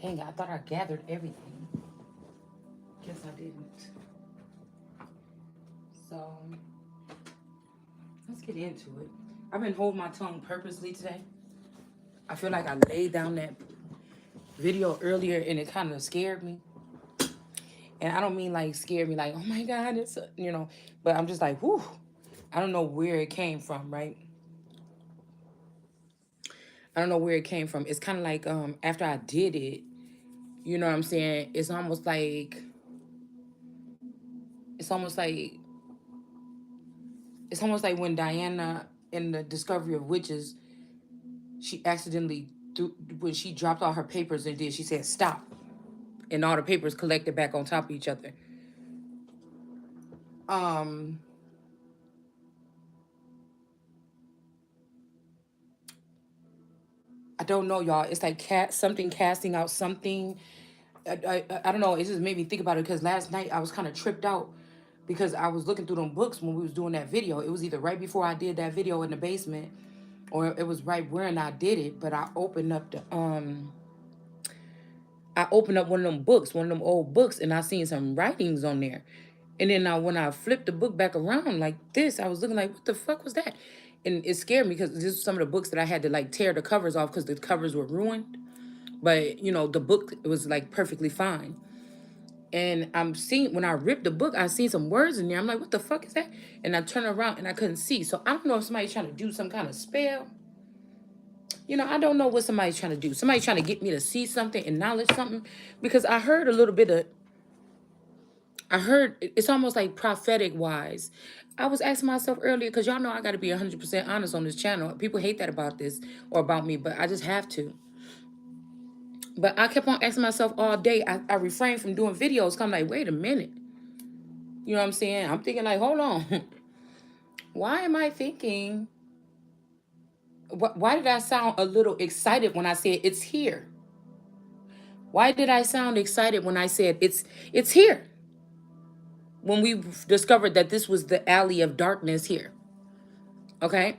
Dang, I thought I gathered everything. Guess I didn't. So let's get into it. I've been holding my tongue purposely today. I feel like I laid down that video earlier and it kind of scared me. And I don't mean like scared me like, oh my God, it's, but I'm just like, whew. I don't know where it came from, right? I don't know where it came from. It's kind of like after I did it, you know what I'm saying? It's almost like it's almost like when Diana in the Discovery of Witches, she accidentally when she dropped all her papers and she said stop, and all the papers collected back on top of each other. Um, I don't know, y'all. It's like something casting out something. I don't know. It just made me think about it because last night I was kind of tripped out because I was looking through them books when we was doing that video. It was either right before I did that video in the basement, or it was right when I did it. But I opened up one of them books, one of them old books, and I seen some writings on there. And then when I flipped the book back around like this, I was looking like, what the fuck was that? And it scared me because this is some of the books that I had to like tear the covers off because the covers were ruined. But the book was like perfectly fine. And I'm seeing when I ripped the book, I seen some words in there. I'm like, what the fuck is that? And I turned around and I couldn't see. So I don't know if somebody's trying to do some kind of spell. I don't know what somebody's trying to do. Somebody's trying to get me to see something, acknowledge something. Because I heard a little bit of, I heard, it's almost like prophetic wise. I was asking myself earlier, because y'all know I got to be 100% honest on this channel. People hate that about this or about me, but I just have to. But I kept on asking myself all day. I refrained from doing videos. 'Cause I'm like, wait a minute. You know what I'm saying? I'm thinking like, hold on. Why am I thinking? Why did I sound a little excited when I said it's here? Why did I sound excited when I said it's here? When we discovered that this was the alley of darkness here. Okay?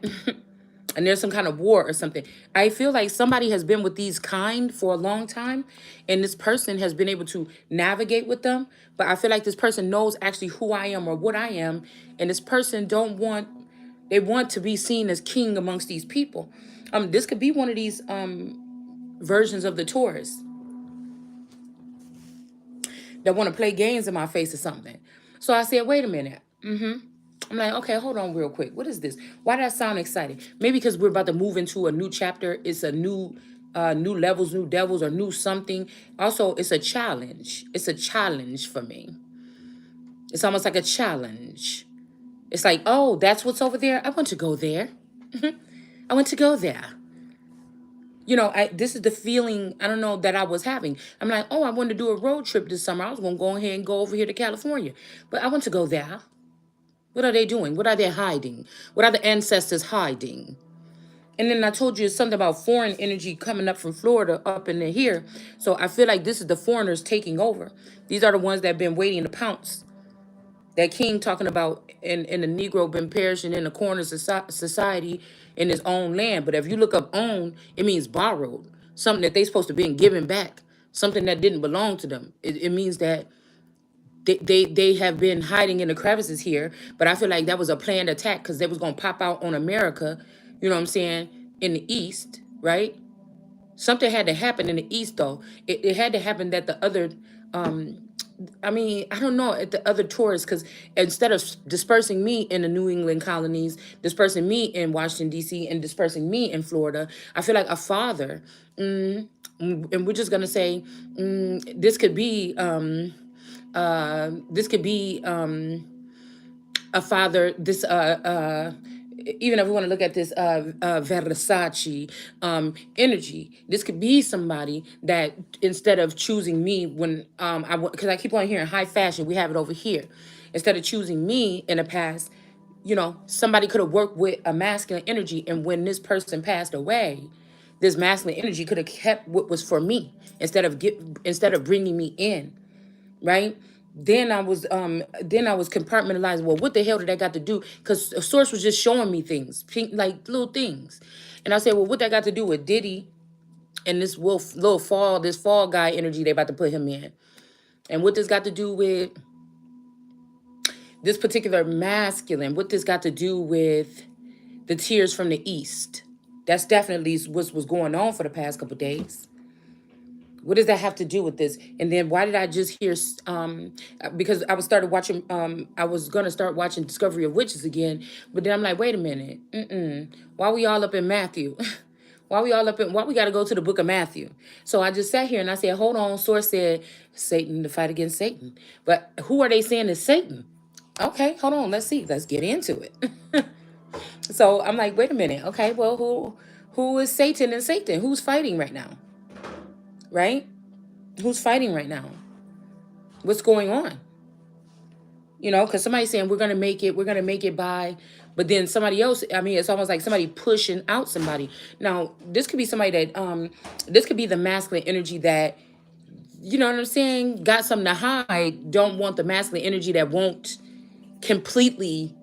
And there's some kind of war or something. I feel like somebody has been with these kind for a long time, and this person has been able to navigate with them. But I feel like this person knows actually who I am or what I am, and this person they want to be seen as king amongst these people. This could be one of these versions of the Taurus that want to play games in my face or something. So I said, wait a minute. I'm like, okay, hold on real quick. What is this? Why did I sound excited? Maybe because we're about to move into a new chapter. It's a new levels, new devils, or new something. Also, it's a challenge. It's a challenge for me. It's almost like a challenge. It's like, oh, that's what's over there. I want to go there. I want to go there. This is the feeling, I don't know, that I was having. I'm like, oh, I wanted to do a road trip this summer. I was going to go ahead and go over here to California. But I want to go there. What are they doing? What are they hiding? What are the ancestors hiding? And then I told you something about foreign energy coming up from Florida up into here. So I feel like this is the foreigners taking over. These are the ones that have been waiting to pounce. That king talking about and the Negro been perishing in the corners of society in his own land. But if you look up own, it means borrowed. Something that they supposed to be given back. Something that didn't belong to them. It means that they have been hiding in the crevices here, but I feel like that was a planned attack because they was gonna pop out on America, you know what I'm saying, in the East, right? Something had to happen in the East though. It had to happen that the other, I don't know, at the other tourists, because instead of dispersing me in the New England colonies, dispersing me in Washington D.C. and dispersing me in Florida, I feel like a father, and we're just gonna say, this could be. This could be a father. Even if we want to look at this Versace energy, this could be somebody that instead of choosing me when because I keep on hearing high fashion, we have it over here. Instead of choosing me in the past, somebody could have worked with a masculine energy, and when this person passed away, this masculine energy could have kept what was for me instead of bringing me in, right? Then I was compartmentalizing. Well, what the hell did that got to do? Because the source was just showing me things, like little things, and I said, well, what that got to do with Diddy And this this fall guy energy they about to put him in. And what this got to do with this particular masculine, what this got to do with the tears from the east. That's definitely what was going on for the past couple of days. What does that have to do with this? And then why did I just hear because I was gonna start watching Discovery of Witches again, but then I'm like, wait a minute. Why we all up in Matthew? Why we gotta go to the book of Matthew? So I just sat here and I said, hold on, source said Satan, to fight against Satan. But who are they saying is Satan? Okay, hold on, let's see. Let's get into it. So I'm like, wait a minute. Okay, well, who is Satan and Satan? Who's fighting right now? Right? Who's fighting right now? What's going on? You know, because somebody's saying we're gonna make it by, but then somebody else, I mean, it's almost like somebody pushing out somebody. Now, this could be somebody that this could be the masculine energy that, you know what I'm saying, got something to hide, don't want the masculine energy that won't completely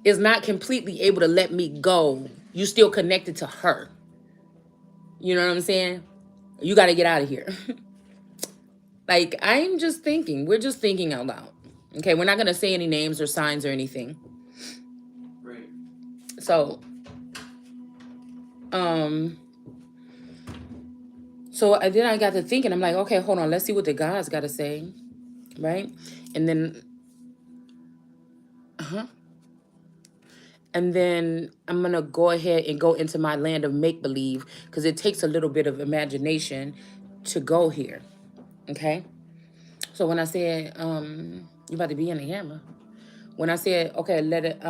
is not completely able to let me go. You still connected to her. You know what I'm saying? You got to get out of here. Like, I'm just thinking. We're just thinking out loud. Okay, we're not going to say any names or signs or anything. Right. So then I got to thinking. I'm like, okay, hold on. Let's see what the gods got to say. Right? And then, And then I'm going to go ahead and go into my land of make-believe because it takes a little bit of imagination to go here. Okay? So when I said, you about to be in the camera. When I said, okay, let it,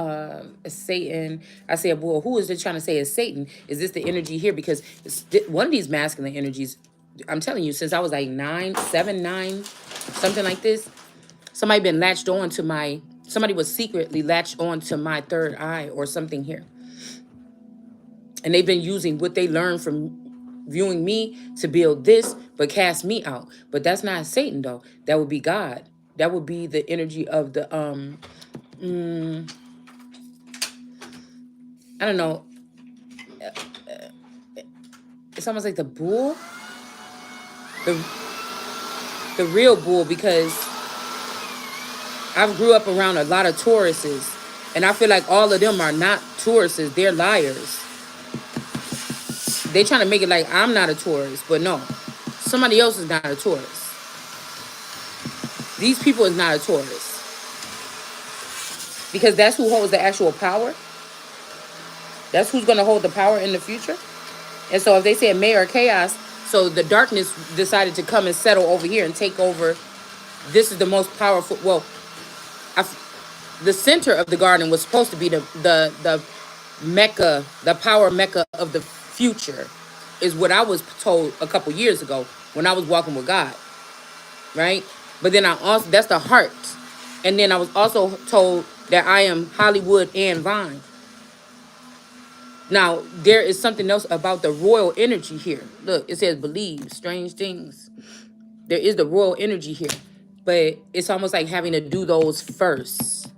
Satan, I said, well, who is it trying to say is Satan? Is this the energy here? Because one of these masculine energies, I'm telling you, since I was like 7, 9, something like this, somebody was secretly latched on to my third eye or something here. And they've been using what they learned from viewing me to build this, but cast me out. But that's not Satan, though. That would be God. That would be the energy of the, I don't know. It's almost like the bull. The real bull, because I grew up around a lot of Tauruses. And I feel like all of them are not Tauruses. They're liars. They trying to make it like I'm not a Taurus, but no. Somebody else is not a Taurus. These people is not a Taurus. Because that's who holds the actual power. That's who's going to hold the power in the future. And so if they say May or chaos, so the darkness decided to come and settle over here and take over. This is the most powerful. Well, the center of the garden was supposed to be the mecca, the power mecca of the future, is what I was told a couple years ago when I was walking with God, right? But then that's the heart. And then I was also told that I am Hollywood and Vine. Now, there is something else about the royal energy here. Look, it says believe strange things. There is the royal energy here. But it's almost like having to do those first.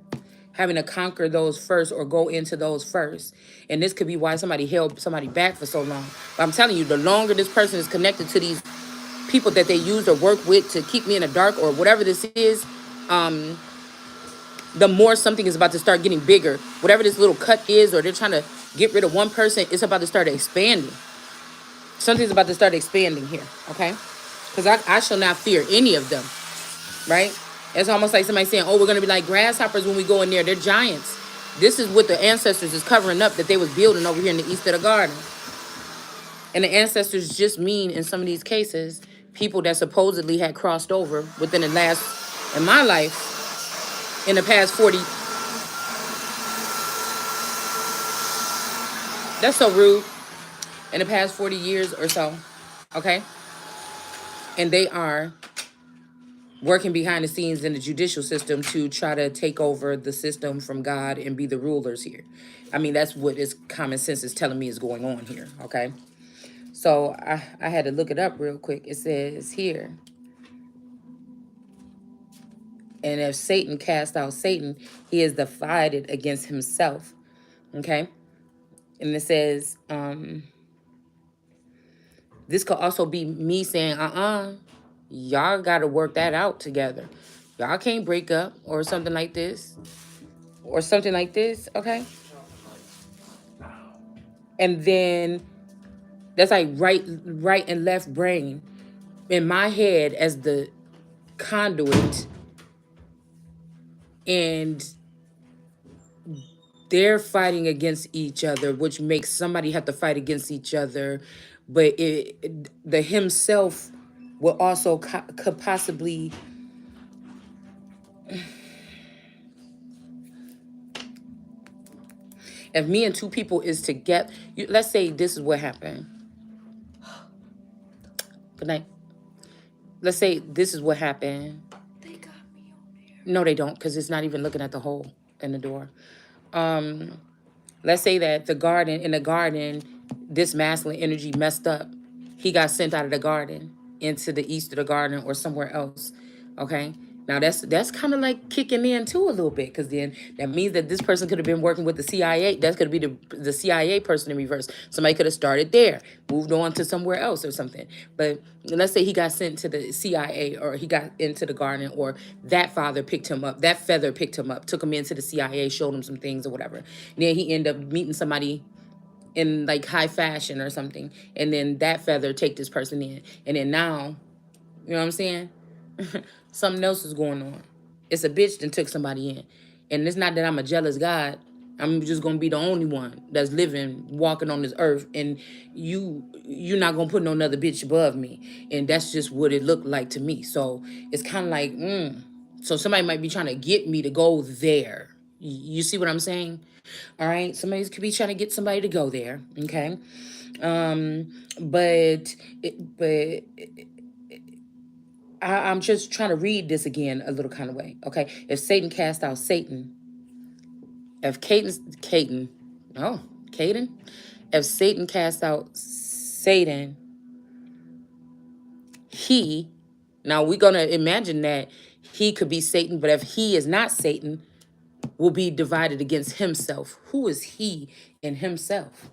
Having to conquer those first or go into those first. And this could be why somebody held somebody back for so long. But I'm telling you, the longer this person is connected to these people that they use or work with to keep me in the dark or whatever this is, the more something is about to start getting bigger. Whatever this little cut is, or they're trying to get rid of one person, it's about to start expanding. Something's about to start expanding here, okay? Because I shall not fear any of them, right? It's almost like somebody saying, oh, we're going to be like grasshoppers when we go in there. They're giants. This is what the ancestors is covering up that they was building over here in the east of the garden. And the ancestors just mean, in some of these cases, people that supposedly had crossed over within the last, in my life, in the past 40. That's so rude. In the past 40 years or so, okay? And they are working behind the scenes in the judicial system to try to take over the system from God and be the rulers here. I mean, that's what is common sense is telling me is going on here, okay? So I had to look it up real quick. It says here, and if Satan cast out Satan, he is divided against himself. Okay. And it says, this could also be me saying, y'all got to work that out together. Y'all can't break up or something like this. Or something like this. Okay. And then that's like right and left brain. In my head as the conduit, and they're fighting against each other, which makes somebody have to fight against each other. But the himself will also could possibly, if me and two people is together, let's say this is what happened. Good night. Let's say this is what happened. They got me on there. No, they don't, because it's not even looking at the hole in the door. Let's say that in the garden, this masculine energy messed up. He got sent out of the garden into the east of the garden or somewhere else. Okay. Now that's kind of like kicking in too a little bit, because then that means that this person could have been working with the CIA. That's going to be the CIA person in reverse. Somebody could have started there, moved on to somewhere else or something. But let's say he got sent to the CIA, or he got into the garden, or that father picked him up, that feather picked him up, took him into the CIA, showed him some things or whatever. And then he ended up meeting somebody in like high fashion or something, and then that feather take this person in, and then now, you know what I'm saying? Something else is going on. It's a bitch that took somebody in. And it's not that I'm a jealous God. I'm just gonna be the only one that's living, walking on this earth, and you're not gonna put no other bitch above me. And that's just what it looked like to me. So it's kind of like, so somebody might be trying to get me to go there. You see what I'm saying? All right. Somebody could be trying to get somebody to go there. Okay. But I'm just trying to read this again a little kind of way. Okay. If Satan cast out Satan, if Caden, if Satan cast out Satan, now we're going to imagine that he could be Satan, but if he is not Satan, will be divided against himself. Who is he in himself?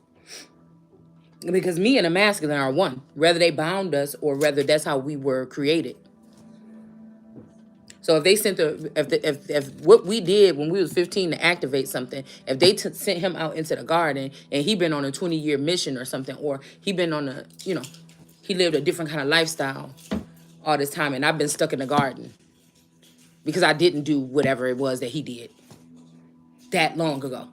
Because me and a masculine are one, whether they bound us or whether that's how we were created. So if they sent if what we did when we was 15 to activate something, if they sent him out into the garden and he been on a 20-year mission or something, or he been on he lived a different kind of lifestyle all this time, and I've been stuck in the garden because I didn't do whatever it was that he did that long ago.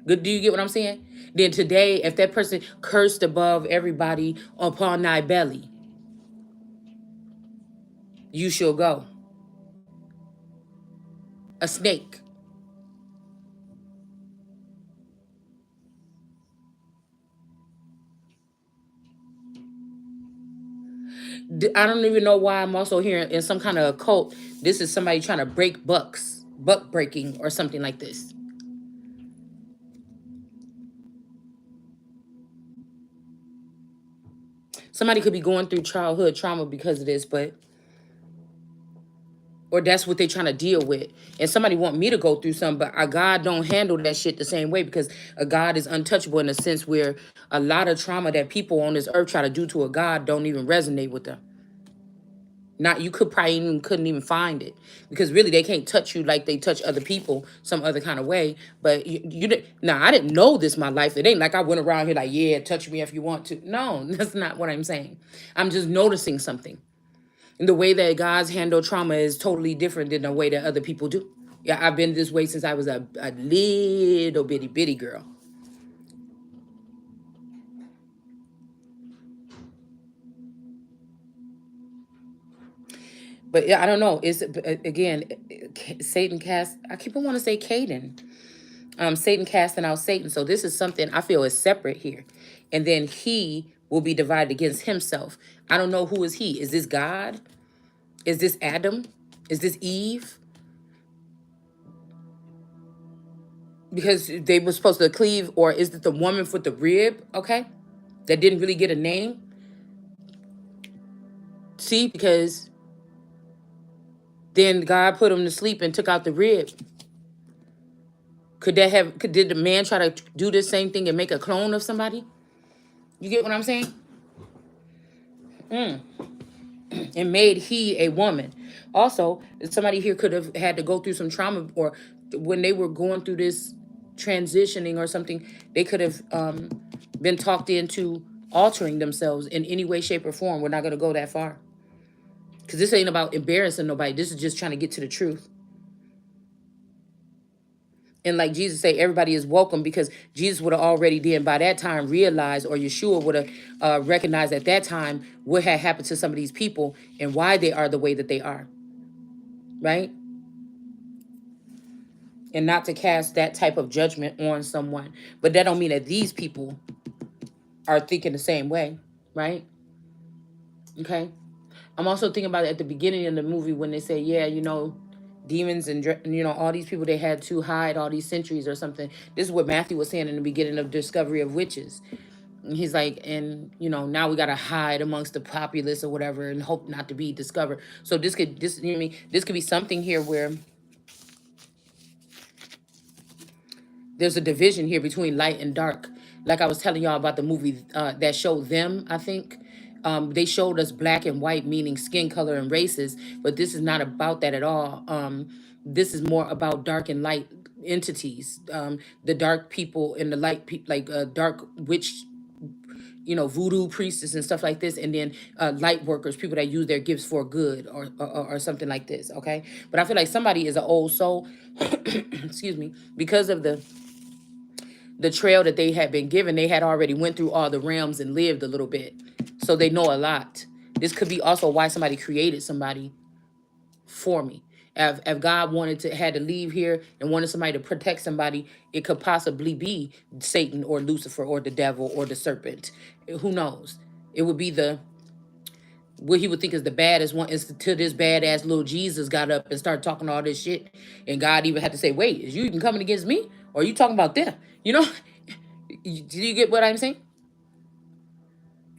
Good, do you get what I'm saying? Then today, if that person cursed above everybody upon thy belly, you shall go. A snake. I don't even know why I'm also hearing in some kind of occult, this is somebody trying to break buck breaking or something like this. Somebody could be going through childhood trauma because of this, or that's what they're trying to deal with. And somebody want me to go through something, but a God don't handle that shit the same way, because a God is untouchable in a sense where a lot of trauma that people on this earth try to do to a God don't even resonate with them. Not, you could probably couldn't even find it, because really they can't touch you like they touch other people some other kind of way. But you didn't. Now, I didn't know this my life. It ain't like I went around here like, yeah, touch me if you want to. No, that's not what I'm saying. I'm just noticing something. And the way that God's handle trauma is totally different than the way that other people do. Yeah, I've been this way since I was a little bitty girl. But yeah, I don't know. It's again, Satan cast. I keep on want to say Caden. Satan casting out Satan. So this is something I feel is separate here, and then he will be divided against himself. I don't know, who is he. Is this God? Is this Adam? Is this Eve? Because they were supposed to cleave, or is it the woman with the rib? Okay, that didn't really get a name. See, because Then God put him to sleep and took out the rib. Did the man try to do the same thing and make a clone of somebody? You get what I'm saying? And made he a woman. Also, somebody here could have had to go through some trauma, or when they were going through this transitioning or something, they could have been talked into altering themselves in any way, shape, or form. We're not going to go that far. Because this ain't about embarrassing nobody. This is just trying to get to the truth. And like Jesus said, everybody is welcome, because Jesus would have already then by that time realized, or Yeshua would have recognized at that time what had happened to some of these people and why they are the way that they are. Right? And not to cast that type of judgment on someone. But that don't mean that these people are thinking the same way. Right? Okay? I'm also thinking about it at the beginning of the movie when they say, yeah, demons and all these people, they had to hide all these centuries or something. This is what Matthew was saying in the beginning of Discovery of Witches. And he's like, and now we gotta hide amongst the populace or whatever and hope not to be discovered. So this could be something here where there's a division here between light and dark. Like I was telling y'all about the movie that showed Them, I think. They showed us black and white, meaning skin color and races, but this is not about that at all. This is more about dark and light entities. The dark people and the light people, like dark witch, voodoo priestess and stuff like this, and then light workers, people that use their gifts for good, or something like this. Okay, but I feel like somebody is an old soul, excuse me, because of the trail that they had been given. They had already went through all the realms and lived a little bit, so they know a lot. This could be also why somebody created somebody for me. If God had to leave here and wanted somebody to protect somebody, it could possibly be Satan or Lucifer or the devil or the serpent. Who knows? It would be what he would think is the baddest one, until this badass little Jesus got up and started talking all this shit. And God even had to say, wait, is you even coming against me? Or are you talking about them? Do you get what I'm saying?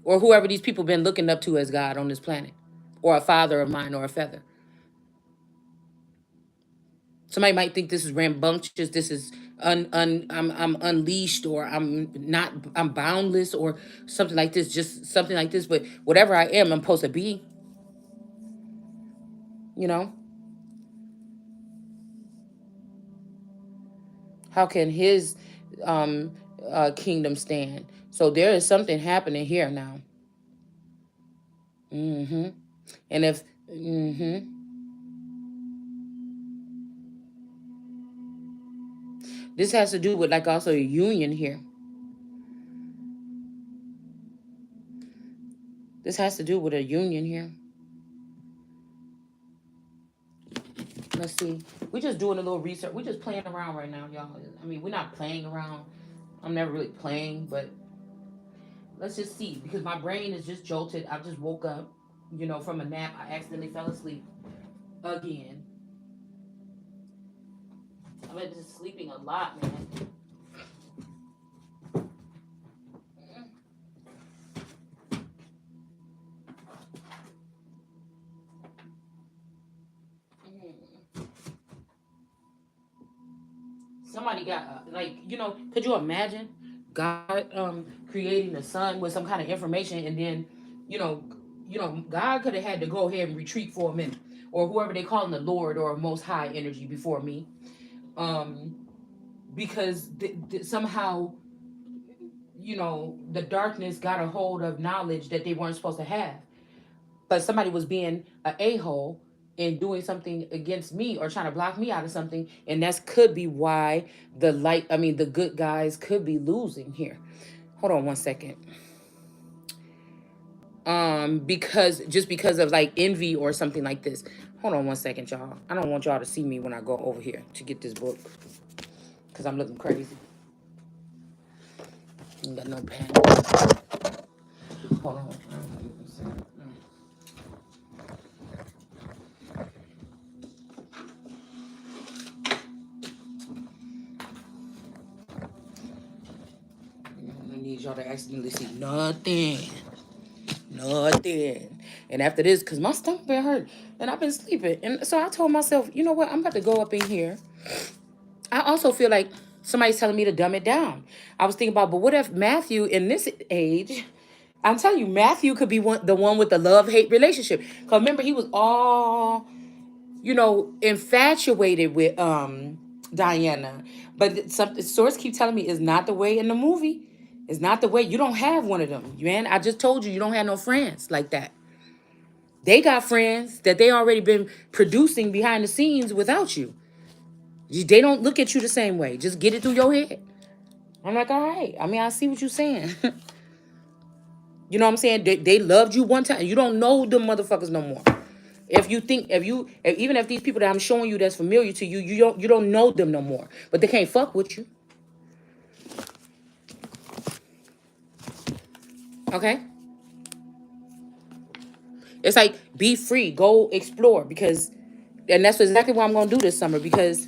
Or whoever these people been looking up to as God on this planet. Or a father of mine or a feather. Somebody might think this is rambunctious, this is I'm unleashed, or I'm boundless, or something like this, just something like this. But whatever I am, I'm supposed to be. How can his um kingdom stand? So there is something happening here now. And if this has to do with like also a union here. This has to do with a union here. Let's see. We're just doing a little research. We're just playing around right now, y'all. I mean, we're not playing around. I'm never really playing, but let's just see. Because my brain is just jolted. I just woke up, from a nap. I accidentally fell asleep again. I've been just sleeping a lot, man. Somebody got could you imagine God creating the sun with some kind of information, and then God could have had to go ahead and retreat for a minute, or whoever they call him, the Lord or Most High energy before me, because somehow the darkness got a hold of knowledge that they weren't supposed to have. But somebody was being an a-hole and doing something against me or trying to block me out of something, and that could be why the good guys could be losing here. Hold on one second. Because of like envy or something like this. Hold on one second, y'all. I don't want y'all to see me when I go over here to get this book, because I'm looking crazy. Ain't got no pen. Hold on. I need y'all to accidentally see nothing. And after this, because my stomach been hurt and I've been sleeping. And so I told myself, you know what? I'm about to go up in here. I also feel like somebody's telling me to dumb it down. I was thinking about, but what if Matthew in this age, I'm telling you, Matthew could be the one with the love-hate relationship. Because remember, he was all, infatuated with Diana. But some source keep telling me it's not the way in the movie. It's not the way. You don't have one of them, man. I just told you, you don't have no friends like that. They got friends that they already been producing behind the scenes without you. They don't look at you the same way. Just get it through your head. I'm like, all right. I mean, I see what you're saying. You know what I'm saying? They loved you one time. You don't know them motherfuckers no more. If you think, even if these people that I'm showing you that's familiar to you, you don't know them no more. But they can't fuck with you. Okay? It's like be free, go explore and that's exactly what I'm gonna do this summer because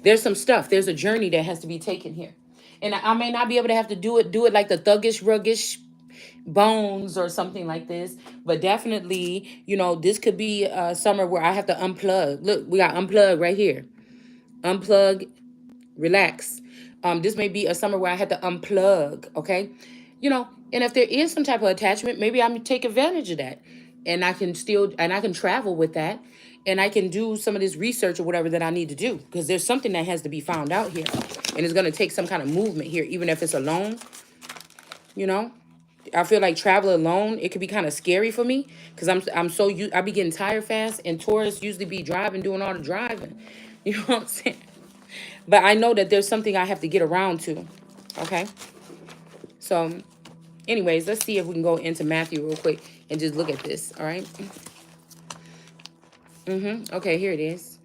there's some stuff. There's a journey that has to be taken here. And I may not be able to have to do it like the thuggish, ruggish bones or something like this. But definitely, this could be a summer where I have to unplug. Look, we got unplug right here. Unplug, relax. This may be a summer where I had to unplug, okay? And if there is some type of attachment, maybe I'm gonna take advantage of that. And I can travel with that. And I can do some of this research or whatever that I need to do. Because there's something that has to be found out here. And it's gonna take some kind of movement here, even if it's alone, you know? I feel like travel alone, it could be kind of scary for me because I be getting tired fast, and tourists usually be driving, doing all the driving. You know what I'm saying? But I know that there's something I have to get around to. Okay. So, anyways, let's see if we can go into Matthew real quick and just look at this. All right. Okay, here it is.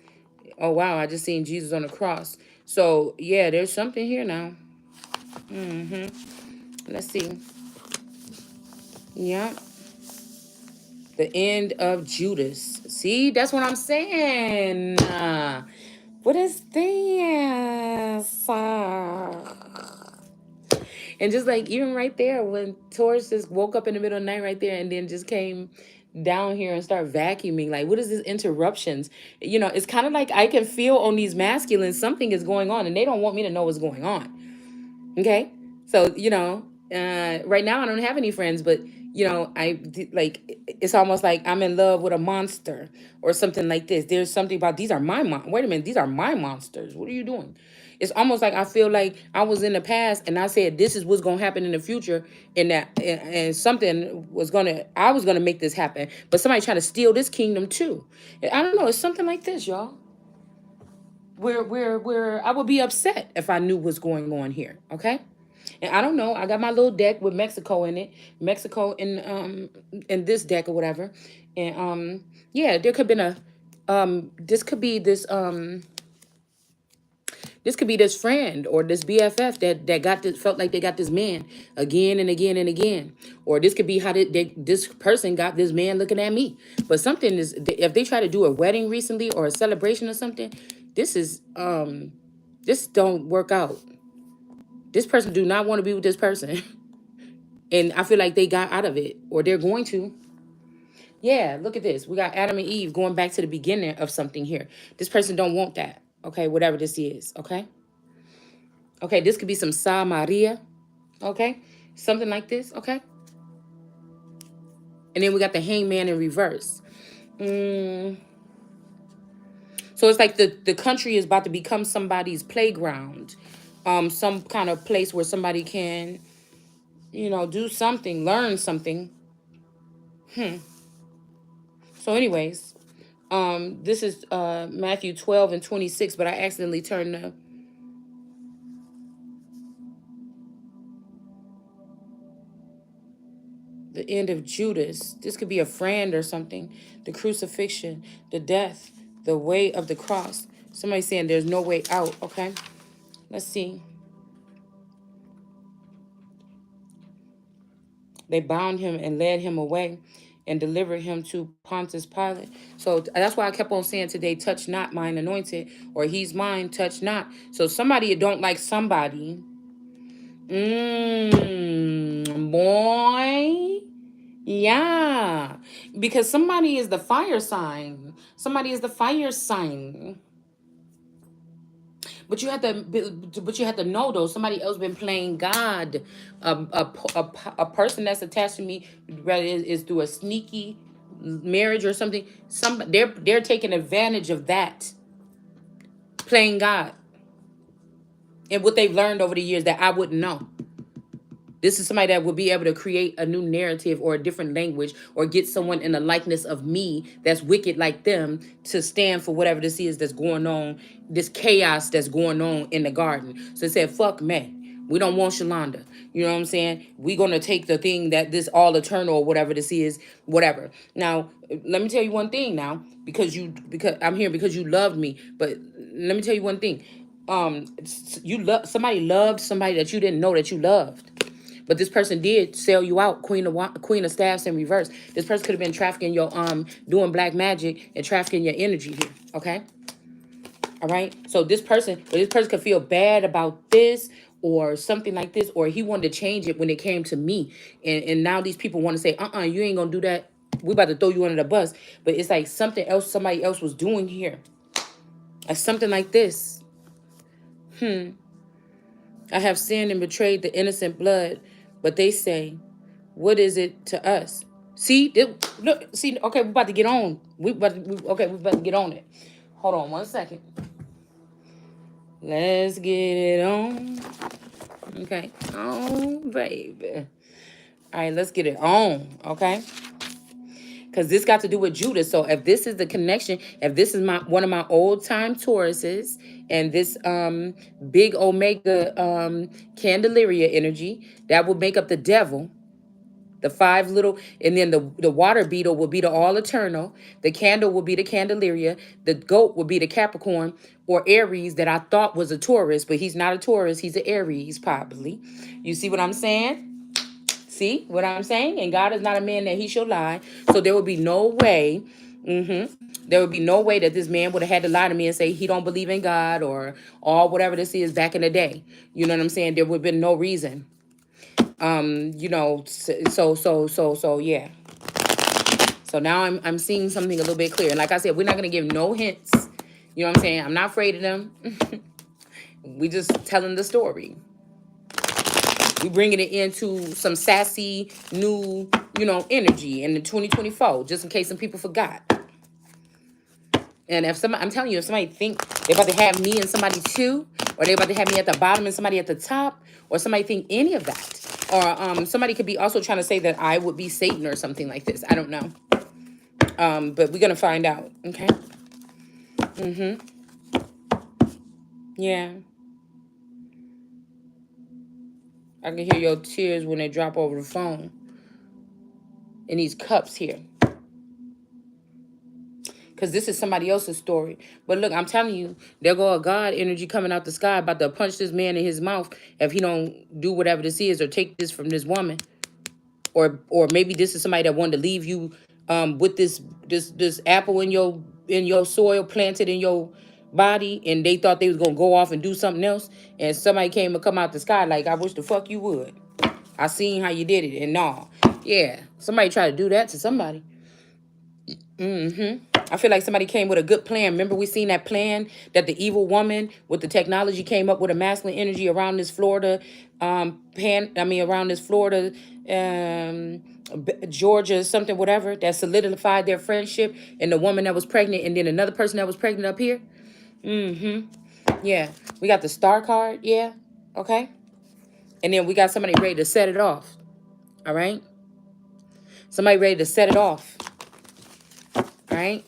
Oh wow, I just seen Jesus on the cross. So yeah, there's something here now. Let's see. Yeah. The end of Judas. See, that's what I'm saying. What is this? And just like even right there, when Taurus just woke up in the middle of the night right there and then just came down here and start vacuuming, like what is this interruptions? It's kind of like I can feel on these masculines something is going on and they don't want me to know what's going on. Okay. So, right now I don't have any friends, but, like, it's almost like I'm in love with a monster or something like this. There's something about these are wait a minute, these are my monsters. What are you doing? It's almost like I feel like I was in the past and I said, this is what's going to happen in the future. And something I was going to make this happen. But somebody trying to steal this kingdom too. I don't know. It's something like this, y'all. Where I would be upset if I knew what's going on here. Okay. And I don't know. I got my little deck with Mexico in it. Mexico in this deck or whatever. And yeah, there could have been a this could be this friend or this BFF that got this felt like they got this man again and again and again. Or this could be how this person got this man looking at me. But something is if they try to do a wedding recently or a celebration or something, this don't work out. This person do not want to be with this person. And I feel like they got out of it or they're going to. Yeah, look at this. We got Adam and Eve going back to the beginning of something here. This person don't want that. Okay, whatever this is. Okay. Okay, this could be some Sa Maria. Okay. Something like this. Okay. And then we got the hangman in reverse. So it's like the country is about to become somebody's playground. Some kind of place where somebody can, do something, learn something. So anyways, this is Matthew 12 and 26, but I accidentally turned the end of Judas. This could be a friend or something. The crucifixion, the death, the way of the cross. Somebody saying there's no way out. Okay, let's see. They bound him and led him away and delivered him to Pontius Pilate. So that's why I kept on saying today, touch not mine anointed, or he's mine, touch not. So somebody don't like somebody. Boy. Yeah, because somebody is the fire sign. Somebody is the fire sign. But you have to, but you have to know though. Somebody else been playing God. A person that's attached to me, whether is through a sneaky marriage or something. They're taking advantage of that, playing God, and what they've learned over the years that I wouldn't know. This is somebody that will be able to create a new narrative or a different language or get someone in the likeness of me that's wicked like them to stand for whatever this is that's going on, this chaos that's going on in the garden. So they said, fuck me. We don't want Shalonda. You know what I'm saying? We're going to take the thing that this all eternal or whatever this is, whatever. Now, let me tell you one thing now, because I'm here because you loved me. But let me tell you one thing. Somebody loved somebody that you didn't know that you loved. But this person did sell you out, Queen of Staffs in reverse. This person could have been trafficking your doing black magic and trafficking your energy here. Okay, all right. So this person could feel bad about this or something like this, or he wanted to change it when it came to me, and now these people want to say, you ain't gonna do that. We about to throw you under the bus. But it's like something else somebody else was doing here, something like this. I have sinned and betrayed the innocent blood, but they say, what is it to us? See, look, see. Okay, we about to get on. We about to get on it. Hold on 1 second. Let's get it on. Okay, on, baby. All right, let's get it on. Okay, because this got to do with Judas. So if this is the connection, if this is one of my old time Tauruses, and this big Omega Candelaria energy, that would make up the devil. The five little, and then the water beetle will be the all eternal. The candle will be the Candelaria. The goat will be the Capricorn or Aries that I thought was a Taurus, but he's not a Taurus. He's an Aries, probably. You see what I'm saying? See what I'm saying? And God is not a man that he shall lie. So there would be no way. There would be no way that this man would have had to lie to me and say he don't believe in God or whatever this is back in the day. You know what I'm saying? There would have been no reason. Yeah. So now I'm seeing something a little bit clear. And like I said, we're not gonna give no hints. You know what I'm saying? I'm not afraid of them. We just telling the story. We bringing it into some sassy new, energy in the 2024, just in case some people forgot. And if somebody, I'm telling you, if somebody think they're about to have me and somebody too, or they're about to have me at the bottom and somebody at the top, or somebody think any of that, or somebody could be also trying to say that I would be Satan or something like this. I don't know. But we're gonna find out. Okay. Yeah. I can hear your tears when they drop over the phone. In these cups here. Because this is somebody else's story. But look, I'm telling you, there go a God energy coming out the sky about to punch this man in his mouth if he don't do whatever this is or take this from this woman. Or maybe this is somebody that wanted to leave you with this apple in your soil planted in your body, and they thought they was gonna go off and do something else, and somebody came and come out the sky like, I wish the fuck you would. I seen how you did it, and no. Yeah, somebody tried to do that to somebody. I feel like somebody came with a good plan. Remember, we seen that plan that the evil woman with the technology came up with a masculine energy around this Florida, around this Florida, Georgia, something, whatever, that solidified their friendship, and the woman that was pregnant, and then another person that was pregnant up here. Yeah, we got the star card. Yeah, okay, and then we got somebody ready to set it off. All right, somebody ready to set it off. All right.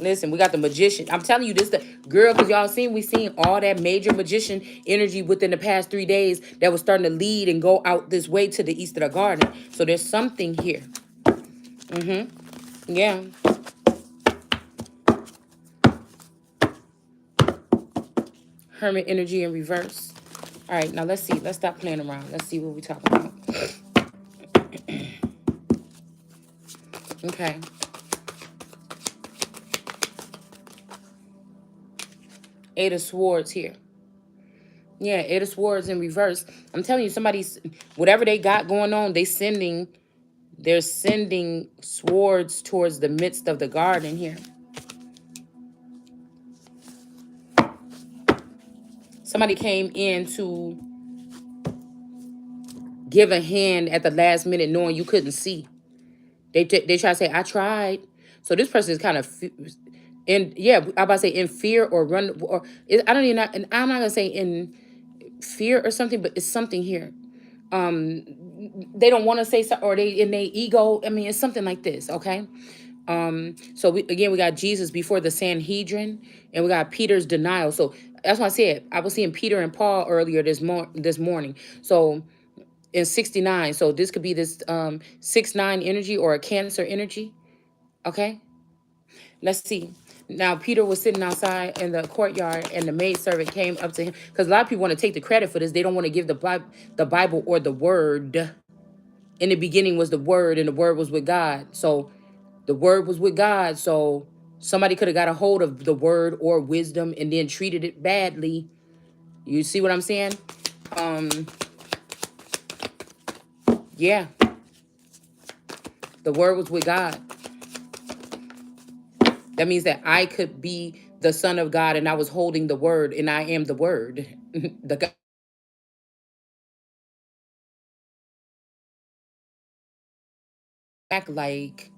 Listen, we got the magician. I'm telling you this, the girl, because y'all we seen all that major magician energy within the past 3 days that was starting to lead and go out this way to the east of the garden. So there's something here. Yeah. Hermit energy in reverse. All right, now let's see. Let's stop playing around. Let's see what we're talking about. Okay. Eight of Swords here. Yeah, Eight of Swords in reverse. I'm telling you, somebody's whatever they got going on, they're sending swords towards the midst of the garden here. Somebody came in to give a hand at the last minute, knowing you couldn't see. They try to say, "I tried." So this person is kind of in, yeah, I'm about to say in fear or run, or I don't even know, and I'm not gonna say in fear or something, but it's something here. Um, they don't want to say so, or they in their ego. I mean, it's something like this. Okay. So we got Jesus before the Sanhedrin, and we got Peter's denial. So that's why I said I was seeing Peter and Paul earlier this morning. So in 69, so this could be this 6-9 energy or a Cancer energy. Okay, let's see. Now Peter was sitting outside in the courtyard, and the maidservant came up to him, because a lot of people want to take the credit for this. They don't want to give the Bible or the word. In the beginning was the word, and the word was with God. So the word was with God. So somebody could have got a hold of the word or wisdom and then treated it badly. You see what I'm saying? Um, yeah, the word was with God. That means that I could be the son of God, and I was holding the word, and I am the word. the act like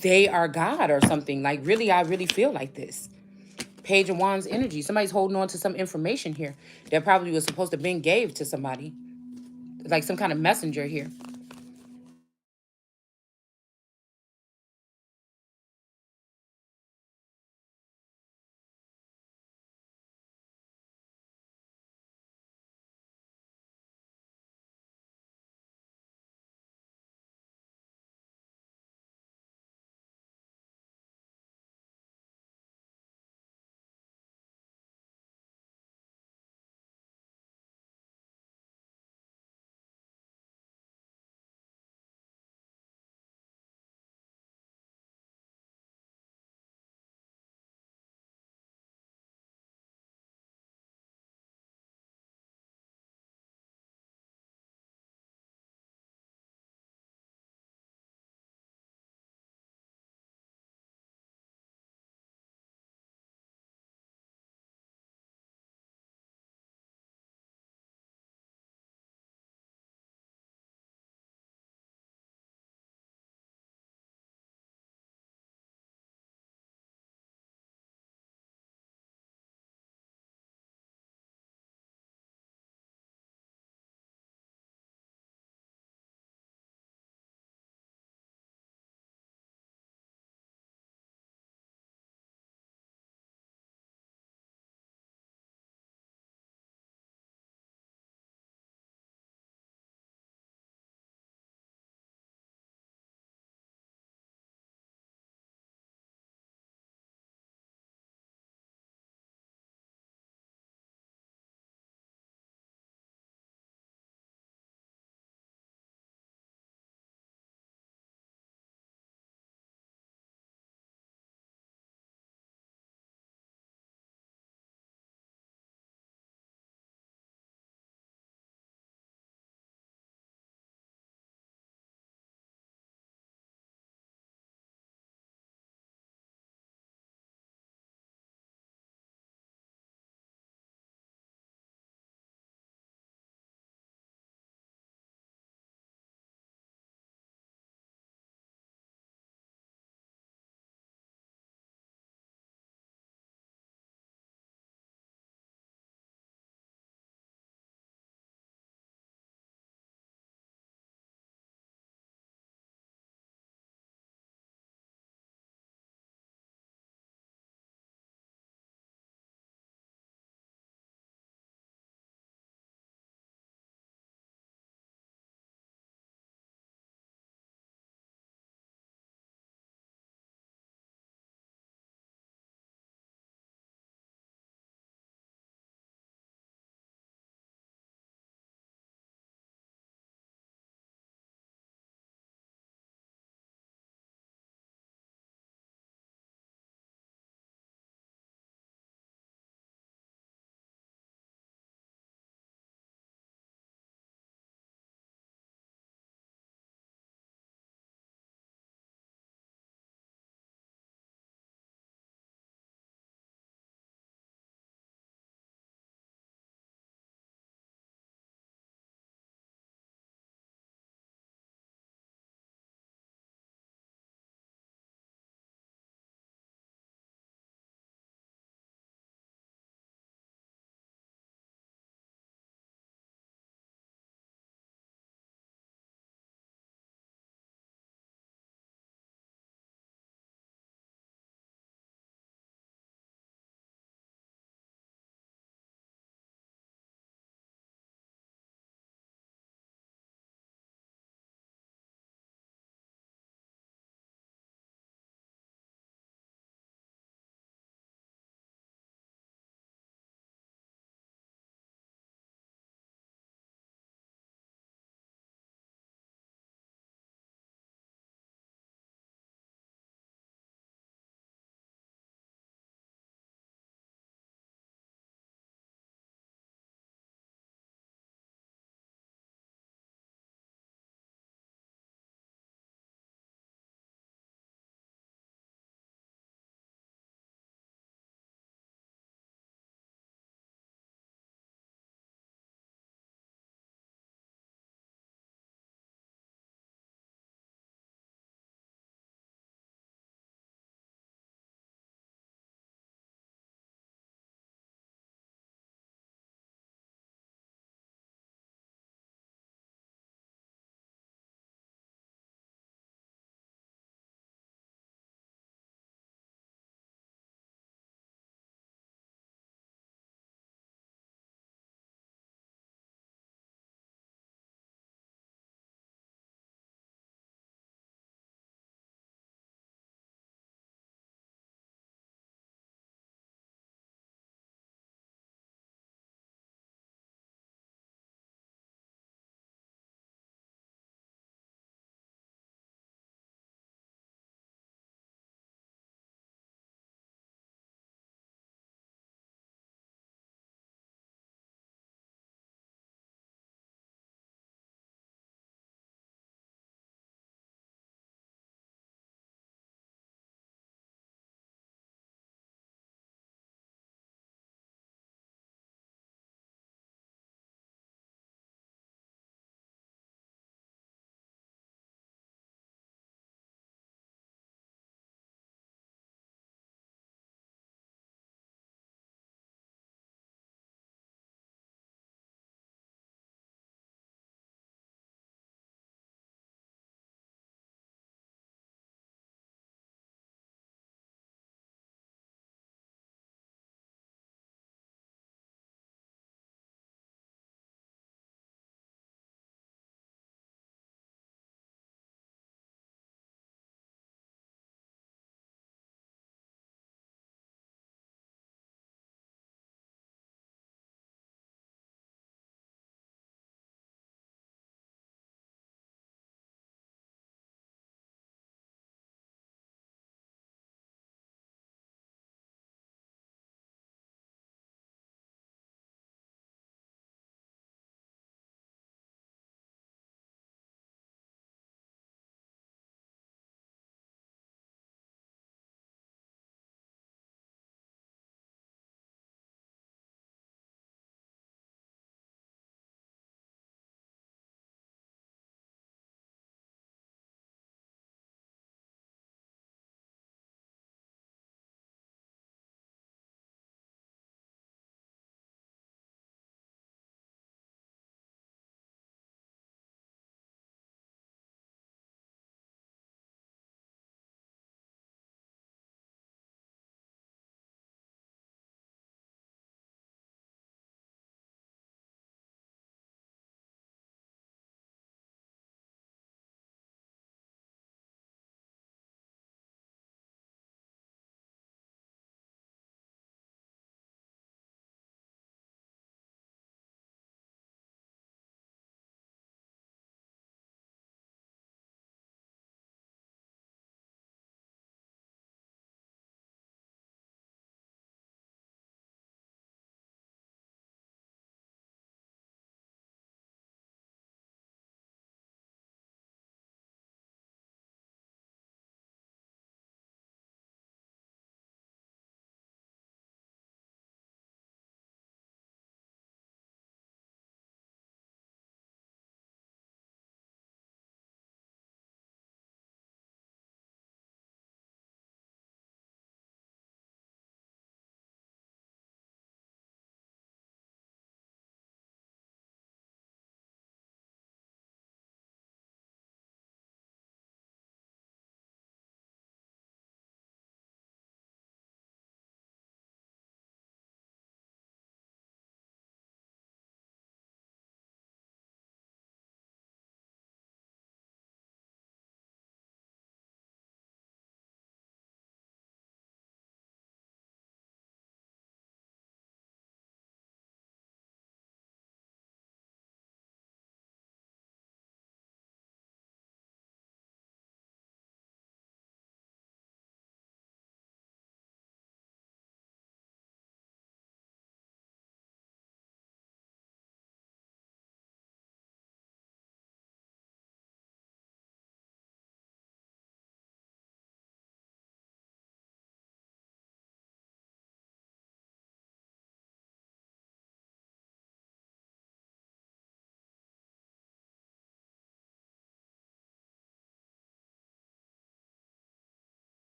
they are God or something. Like really, I really feel like this. Page of Wands energy. Somebody's holding on to some information here that probably was supposed to have been gave to somebody, like some kind of messenger here.